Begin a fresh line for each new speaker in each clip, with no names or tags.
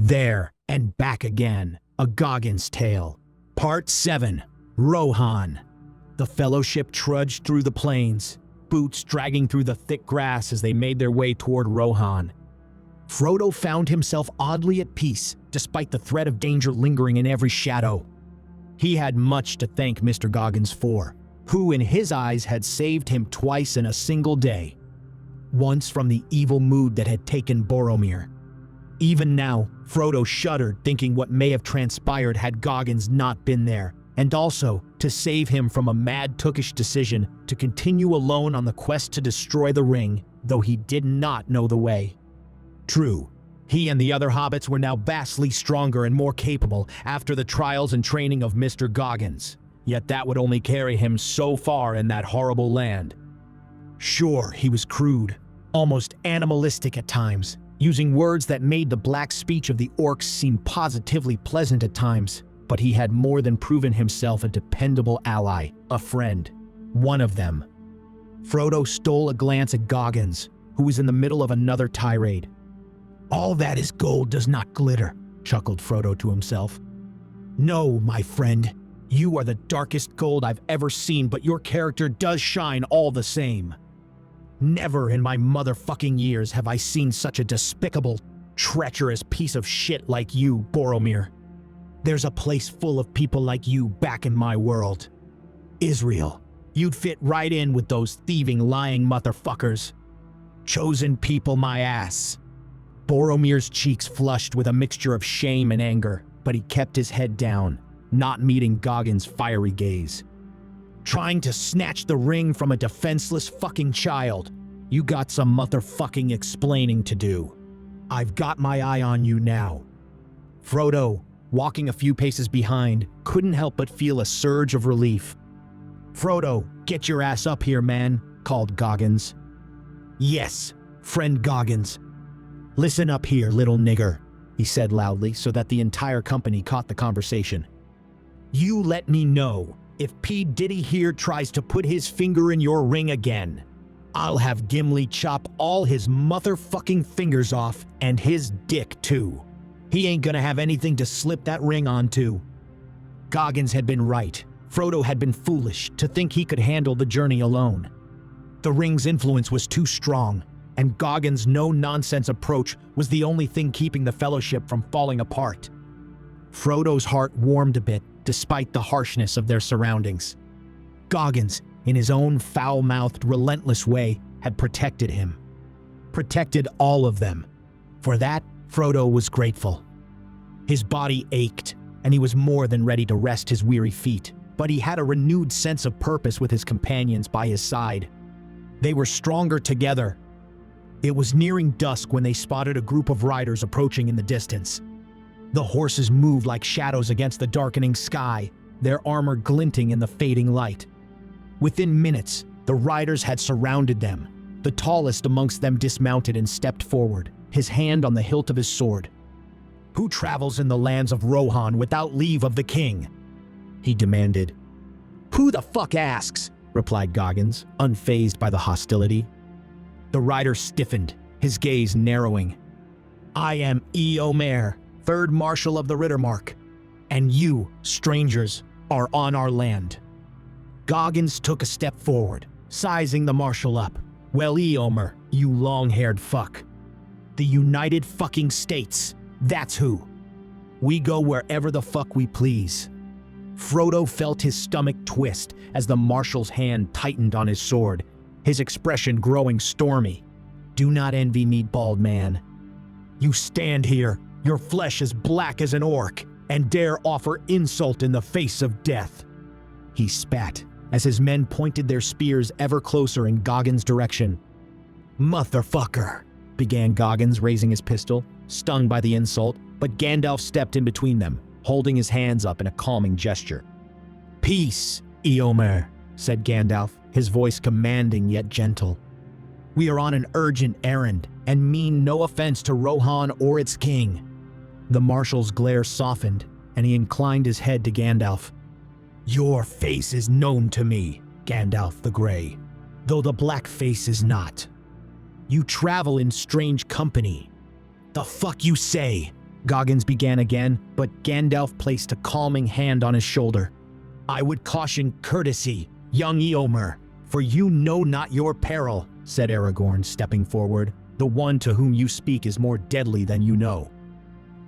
There and Back Again, A Goggins Tale. Part 7, Rohan. The Fellowship trudged through the plains, boots dragging through the thick grass as they made their way toward Rohan. Frodo found himself oddly at peace, despite the threat of danger lingering in every shadow. He had much to thank Mr. Goggins for, who in his eyes had saved him twice in a single day. Once from the evil mood that had taken Boromir. Even now, Frodo shuddered thinking what may have transpired had Goggins not been there, and also to save him from a mad tookish decision to continue alone on the quest to destroy the ring, though he did not know the way. True, he and the other hobbits were now vastly stronger and more capable after the trials and training of Mr. Goggins, yet that would only carry him so far in that horrible land. Sure, he was crude, almost animalistic at times, using words that made the black speech of the orcs seem positively pleasant at times, but he had more than proven himself a dependable ally, a friend, one of them. Frodo stole a glance at Goggins, who was in the middle of another tirade. "All that is gold does not glitter," chuckled Frodo to himself. "No, my friend, you are the darkest gold I've ever seen, but your character does shine all the same. Never in my motherfucking years have I seen such a despicable, treacherous piece of shit like you, Boromir. There's a place full of people like you back in my world. Israel, you'd fit right in with those thieving, lying motherfuckers. Chosen people, my ass." Boromir's cheeks flushed with a mixture of shame and anger, but he kept his head down, not meeting Goggins' fiery gaze. "Trying to snatch the ring from a defenseless fucking child. You got some motherfucking explaining to do. I've got my eye on you now." Frodo, walking a few paces behind, couldn't help but feel a surge of relief. "Frodo, get your ass up here, man," called Goggins. "Yes, friend Goggins. Listen up here, little nigger," he said loudly so that the entire company caught the conversation. "You let me know if P. Diddy here tries to put his finger in your ring again. I'll have Gimli chop all his motherfucking fingers off and his dick too. He ain't gonna have anything to slip that ring onto." Goggins had been right. Frodo had been foolish to think he could handle the journey alone. The ring's influence was too strong, and Goggins' no-nonsense approach was the only thing keeping the Fellowship from falling apart. Frodo's heart warmed a bit, despite the harshness of their surroundings. Goggins, in his own foul-mouthed, relentless way, had protected him. Protected all of them. For that, Frodo was grateful. His body ached, and he was more than ready to rest his weary feet, but he had a renewed sense of purpose with his companions by his side. They were stronger together. It was nearing dusk when they spotted a group of riders approaching in the distance. The horses moved like shadows against the darkening sky, their armor glinting in the fading light. Within minutes, the riders had surrounded them. The tallest amongst them dismounted and stepped forward, his hand on the hilt of his sword. "Who travels in the lands of Rohan without leave of the king?" he demanded. "Who the fuck asks?" replied Goggins, unfazed by the hostility. The rider stiffened, his gaze narrowing. "I am Eomer, 3rd Marshal of the Rittermark, and you, strangers, are on our land." Goggins took a step forward, sizing the Marshal up. "Well, Eomer, you long-haired fuck. The United fucking States, that's who. We go wherever the fuck we please." Frodo felt his stomach twist as the Marshal's hand tightened on his sword, his expression growing stormy. "Do not envy me, bald man. You stand here, your flesh as black as an orc, and dare offer insult in the face of death." He spat as his men pointed their spears ever closer in Goggins' direction. "Motherfucker," began Goggins, raising his pistol, stung by the insult, but Gandalf stepped in between them, holding his hands up in a calming gesture. "Peace, Eomer," said Gandalf, his voice commanding yet gentle. "We are on an urgent errand, and mean no offense to Rohan or its king." The Marshal's glare softened, and he inclined his head to Gandalf. "Your face is known to me, Gandalf the Grey, though the black face is not. You travel in strange company. The fuck you say?" Goggins began again, but Gandalf placed a calming hand on his shoulder. "I would caution courtesy, young Eomer, for you know not your peril," said Aragorn, stepping forward. "The one to whom you speak is more deadly than you know."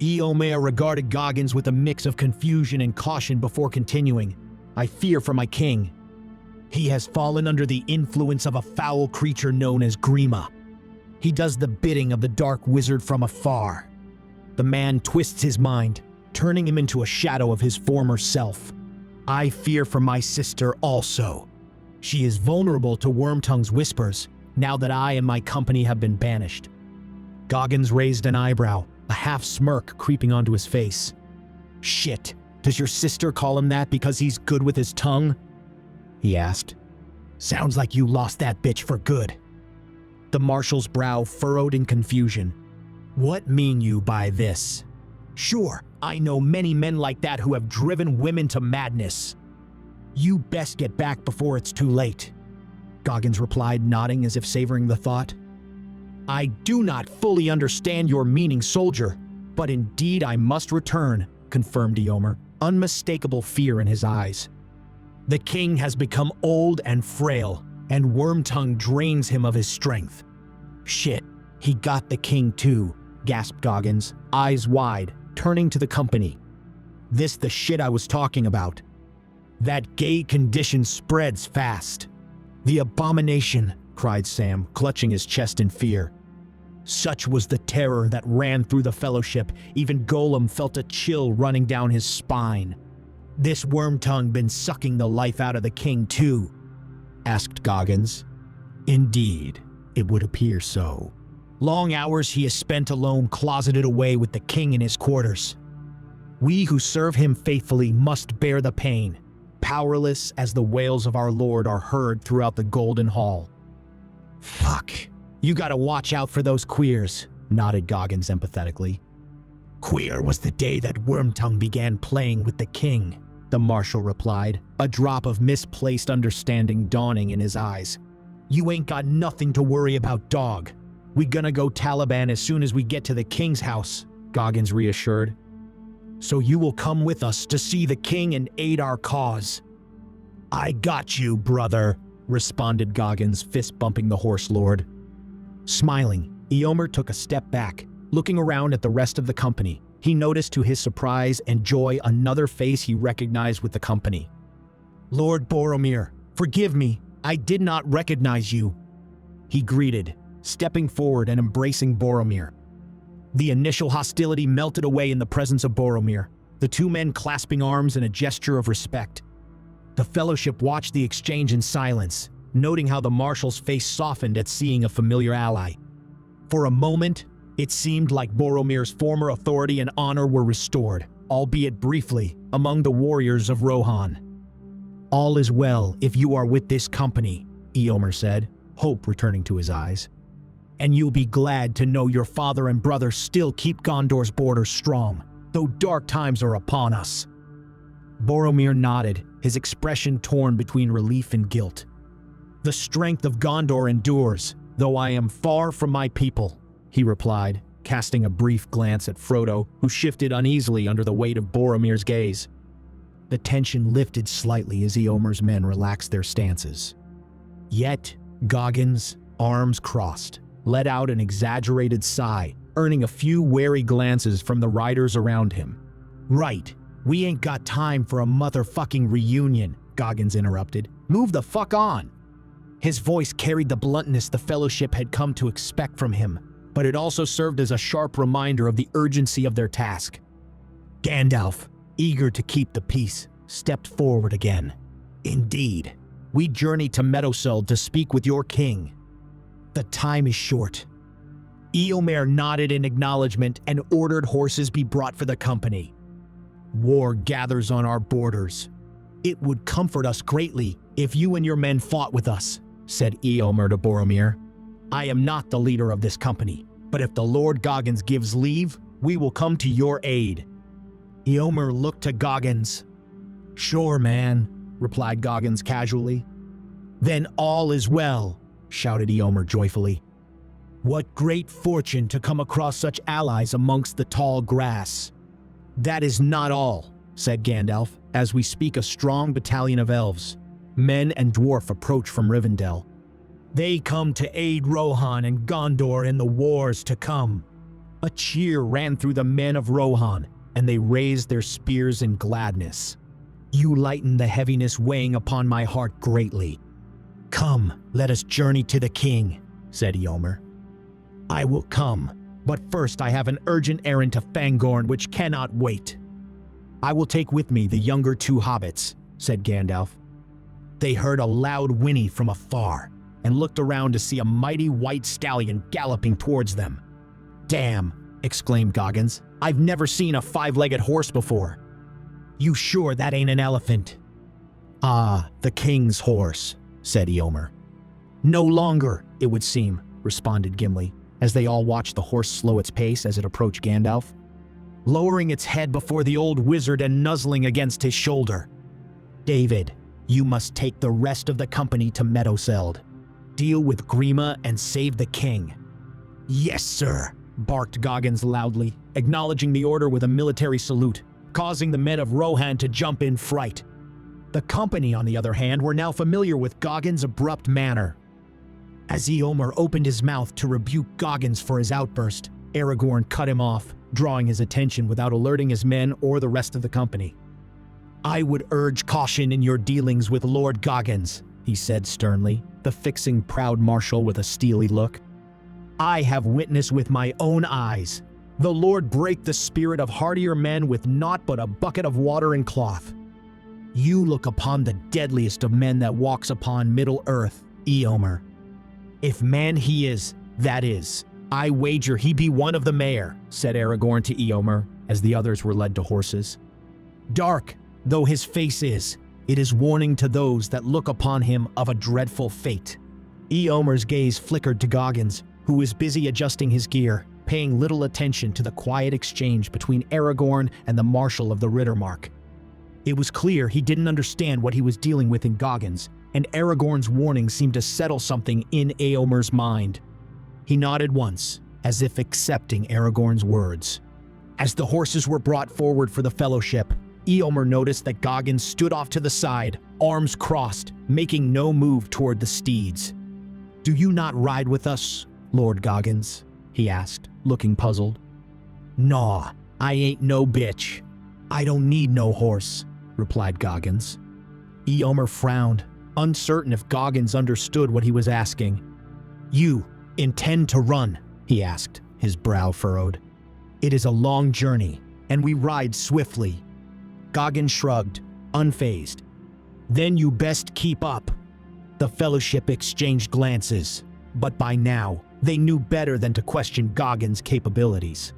Eomer regarded Goggins with a mix of confusion and caution before continuing. "I fear for my king. He has fallen under the influence of a foul creature known as Grima. He does the bidding of the dark wizard from afar. The man twists his mind, turning him into a shadow of his former self. I fear for my sister also. She is vulnerable to Wormtongue's whispers, now that I and my company have been banished." Goggins raised an eyebrow, a half smirk creeping onto his face. "Shit, does your sister call him that because he's good with his tongue?" he asked. "Sounds like you lost that bitch for good." The marshal's brow furrowed in confusion. "What mean you by this?" "Sure, I know many men like that who have driven women to madness." "You best get back before it's too late," Goggins replied, nodding as if savoring the thought. "I do not fully understand your meaning, soldier, but indeed I must return," confirmed Eomer, unmistakable fear in his eyes. "The king has become old and frail, and Wormtongue drains him of his strength." "Shit, he got the king too," gasped Goggins, eyes wide, turning to the company. "This the shit I was talking about. That gay condition spreads fast." "The abomination," cried Sam, clutching his chest in fear. Such was the terror that ran through the fellowship, even Golem felt a chill running down his spine. "This Wormtongue been sucking the life out of the king too?" asked Goggins. "Indeed, it would appear so. Long hours he has spent alone, closeted away with the king in his quarters. We who serve him faithfully must bear the pain, powerless as the wails of our Lord are heard throughout the Golden Hall." "Fuck, you gotta watch out for those queers," nodded Goggins empathetically. "Queer was the day that Wormtongue began playing with the king," the marshal replied, a drop of misplaced understanding dawning in his eyes. "You ain't got nothing to worry about, dog. We gonna go Taliban as soon as we get to the king's house," Goggins reassured. "So you will come with us to see the king and aid our cause." "I got you, brother," responded Goggins, fist bumping the horse lord. Smiling, Eomer took a step back, looking around at the rest of the company. He noticed to his surprise and joy another face he recognized with the company. "Lord Boromir, forgive me, I did not recognize you," he greeted, stepping forward and embracing Boromir. The initial hostility melted away in the presence of Boromir, the two men clasping arms in a gesture of respect. The fellowship watched the exchange in silence, noting how the marshal's face softened at seeing a familiar ally. For a moment, it seemed like Boromir's former authority and honor were restored, albeit briefly, among the warriors of Rohan. "All is well if you are with this company," Eomer said, hope returning to his eyes. "And you'll be glad to know your father and brother still keep Gondor's borders strong, though dark times are upon us." Boromir nodded, his expression torn between relief and guilt. "The strength of Gondor endures, though I am far from my people," he replied, casting a brief glance at Frodo, who shifted uneasily under the weight of Boromir's gaze. The tension lifted slightly as Eomer's men relaxed their stances. Yet, Goggins, arms crossed, let out an exaggerated sigh, earning a few wary glances from the riders around him. "Right, we ain't got time for a motherfucking reunion," Goggins interrupted. "Move the fuck on." His voice carried the bluntness the fellowship had come to expect from him, but it also served as a sharp reminder of the urgency of their task. Gandalf, eager to keep the peace, stepped forward again. "Indeed, we journey to Meduseld to speak with your king. The time is short." Eomer nodded in acknowledgement and ordered horses be brought for the company. "War gathers on our borders. It would comfort us greatly if you and your men fought with us," said Eomer to Boromir. "I am not the leader of this company, but if the Lord Goggins gives leave, we will come to your aid." Eomer looked to Goggins. "Sure, man," replied Goggins casually. "Then all is well," shouted Eomer joyfully. What great fortune to come across such allies amongst the tall grass. That is not all, said Gandalf, as we speak a strong battalion of elves, men and dwarf approach from Rivendell. They come to aid Rohan and Gondor in the wars to come. A cheer ran through the men of Rohan, and they raised their spears in gladness. You lighten the heaviness weighing upon my heart greatly. Come, let us journey to the king, said Eomer. I will come, but first I have an urgent errand to Fangorn which cannot wait. I will take with me the younger two hobbits, said Gandalf. They heard a loud whinny from afar, and looked around to see a mighty white stallion galloping towards them. Damn, exclaimed Goggins. I've never seen a five-legged horse before. You sure that ain't an elephant? Ah, the king's horse, said Eomer. No longer, it would seem, responded Gimli, as they all watched the horse slow its pace as it approached Gandalf, lowering its head before the old wizard and nuzzling against his shoulder. David, you must take the rest of the company to Meduseld. Deal with Grima and save the king. Yes, sir, barked Goggins loudly, acknowledging the order with a military salute, causing the men of Rohan to jump in fright. The company, on the other hand, were now familiar with Goggins' abrupt manner. As Eomer opened his mouth to rebuke Goggins for his outburst, Aragorn cut him off, drawing his attention without alerting his men or the rest of the company. I would urge caution in your dealings with Lord Goggins, he said sternly, the fixing proud marshal with a steely look. I have witnessed with my own eyes. The Lord break the spirit of hardier men with naught but a bucket of water and cloth. You look upon the deadliest of men that walks upon Middle-earth, Eomer. If man he is, that is. I wager he be one of the mayor, said Aragorn to Eomer, as the others were led to horses. Dark though his face is, it is warning to those that look upon him of a dreadful fate. Eomer's gaze flickered to Goggins, who was busy adjusting his gear, paying little attention to the quiet exchange between Aragorn and the Marshal of the Rittermark. It was clear he didn't understand what he was dealing with in Goggins, and Aragorn's warning seemed to settle something in Eomer's mind. He nodded once, as if accepting Aragorn's words. As the horses were brought forward for the fellowship, Eomer noticed that Goggins stood off to the side, arms crossed, making no move toward the steeds. Do you not ride with us, Lord Goggins? He asked, looking puzzled. Naw, I ain't no bitch. I don't need no horse, replied Goggins. Eomer frowned, uncertain if Goggins understood what he was asking. You intend to run? He asked, his brow furrowed. It is a long journey, and we ride swiftly. Goggins shrugged, unfazed. Then you best keep up. The fellowship exchanged glances, but by now, they knew better than to question Goggins' capabilities.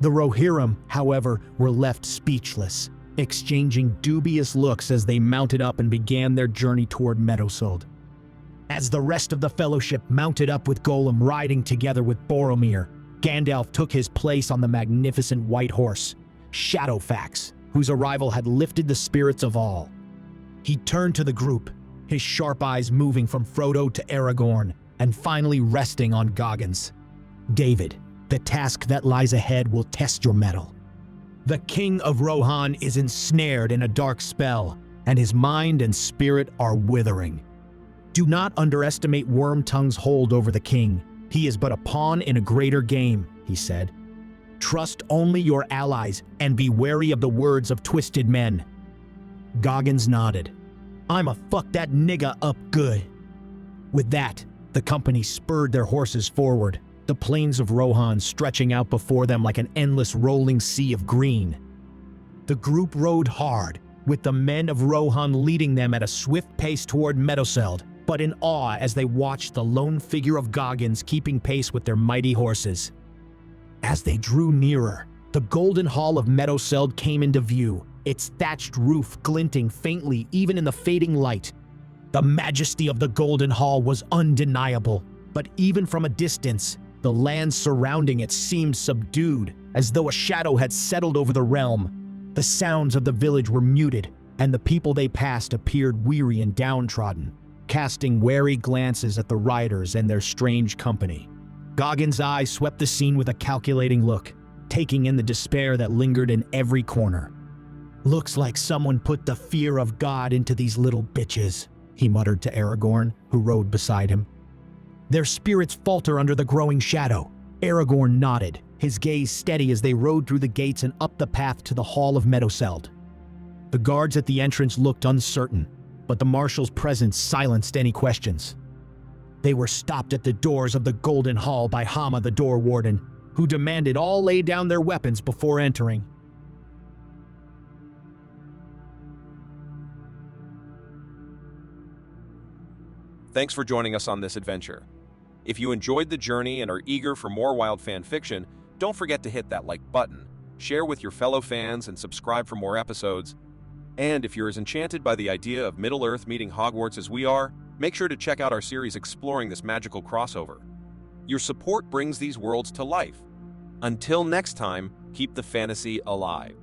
The Rohirrim, however, were left speechless, exchanging dubious looks as they mounted up and began their journey toward Meduseld. As the rest of the fellowship mounted up with Gollum riding together with Boromir, Gandalf took his place on the magnificent white horse, Shadowfax, whose arrival had lifted the spirits of all. He turned to the group, his sharp eyes moving from Frodo to Aragorn, and finally resting on Goggins. David, the task that lies ahead will test your mettle. The King of Rohan is ensnared in a dark spell, and his mind and spirit are withering. Do not underestimate Wormtongue's hold over the king. He is but a pawn in a greater game, he said. Trust only your allies and be wary of the words of twisted men. Goggins nodded. I'ma fuck that nigga up good. With that, the company spurred their horses forward, the plains of Rohan stretching out before them like an endless rolling sea of green. The group rode hard, with the men of Rohan leading them at a swift pace toward Meduseld, but in awe as they watched the lone figure of Goggins keeping pace with their mighty horses. As they drew nearer, the golden hall of Meduseld came into view, its thatched roof glinting faintly even in the fading light. The majesty of the golden hall was undeniable, but even from a distance, the land surrounding it seemed subdued, as though a shadow had settled over the realm. The sounds of the village were muted, and the people they passed appeared weary and downtrodden, casting wary glances at the riders and their strange company. Goggins' eyes swept the scene with a calculating look, taking in the despair that lingered in every corner. "Looks like someone put the fear of God into these little bitches," he muttered to Aragorn, who rode beside him. "Their spirits falter under the growing shadow." Aragorn nodded, his gaze steady as they rode through the gates and up the path to the Hall of Meduseld. The guards at the entrance looked uncertain, but the marshal's presence silenced any questions. They were stopped at the doors of the Golden Hall by Hama the door warden, who demanded all lay down their weapons before entering.
Thanks for joining us on this adventure. If you enjoyed the journey and are eager for more wild fan fiction, don't forget to hit that like button, share with your fellow fans, and subscribe for more episodes. And if you're as enchanted by the idea of Middle-earth meeting Hogwarts as we are, make sure to check out our series exploring this magical crossover. Your support brings these worlds to life. Until next time, keep the fantasy alive.